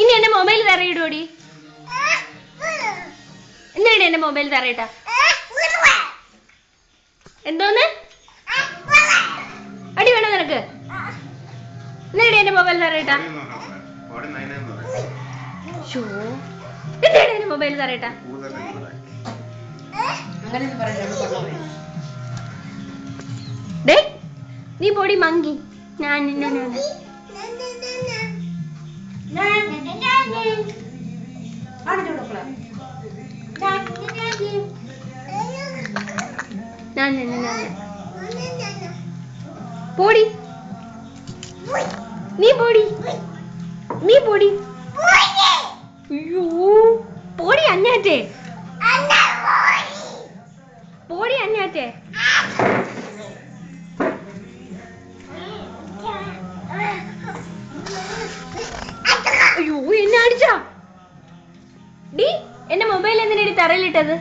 ഇനി എന്റെ മൊബൈൽ തറയിടോടി. എന്താണ് എന്റെ മൊബൈൽ തറയിട്ടാ? എന്തോന്ന് അടി വേണോ നിനക്ക്? എന്താണ് എന്റെ മൊബൈൽ തറയിട്ടാ? എന്താണ് എന്റെ മൊബൈൽ തറയിട്ടാ? നീ പൊടി മങ്കി. ഞാൻ പൊടി നീ പൊടി നീ പൊടി. അയ്യോ പൊടി അഞ്ഞാറ്റേ പൊടി അഞ്ഞാറ്റേ. അയ്യോ എന്നെ അടിച്ചാ ഡി. എന്റെ മൊബൈൽ എന്തിനാ തറയിലിട്ടത്?